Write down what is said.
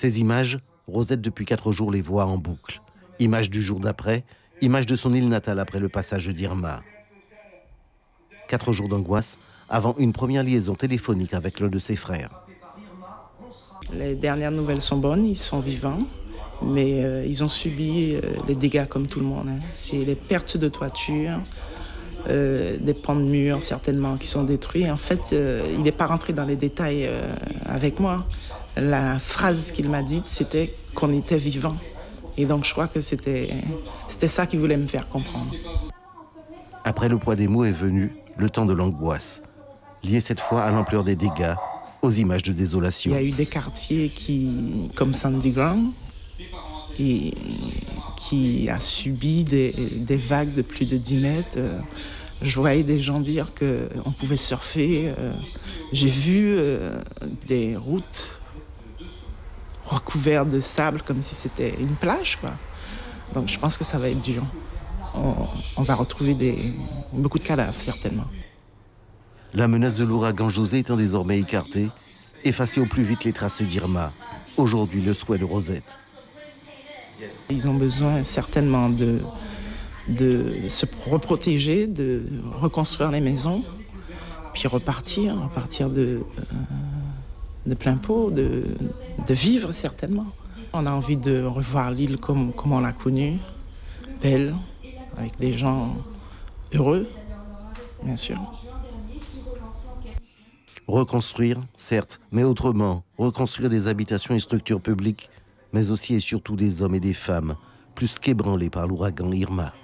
Ces images, Rosette depuis 4 jours les voit en boucle. Images du jour d'après, images de son île natale après le passage d'Irma. 4 jours d'angoisse avant une première liaison téléphonique avec l'un de ses frères. Les dernières nouvelles sont bonnes, ils sont vivants, mais ils ont subi les dégâts comme tout le monde. C'est les pertes de toiture, des pans de murs certainement qui sont détruits. En fait, il n'est pas rentré dans les détails avec moi. La phrase qu'il m'a dite, c'était qu'on était vivants. Et donc je crois que c'était ça qu'il voulait me faire comprendre. Après le poids des mots est venu le temps de l'angoisse, lié cette fois à l'ampleur des dégâts, aux images de désolation. Il y a eu des quartiers comme Sandy Ground, et qui a subi des vagues de plus de 10 mètres. Je voyais des gens dire qu'on pouvait surfer. J'ai vu des routes recouvertes de sable comme si c'était une plage, quoi. Donc je pense que ça va être dur. On va retrouver beaucoup de cadavres, certainement. La menace de l'ouragan José étant désormais écartée, effacer au plus vite les traces d'Irma. Aujourd'hui, le souhait de Rosette. Ils ont besoin certainement de se reprotéger, de reconstruire les maisons, puis repartir de plein pot, de vivre certainement. On a envie de revoir l'île comme on l'a connue, belle, avec des gens heureux, bien sûr. Reconstruire, certes, mais autrement. Reconstruire des habitations et structures publiques, mais aussi et surtout des hommes et des femmes, plus qu'ébranlés par l'ouragan Irma.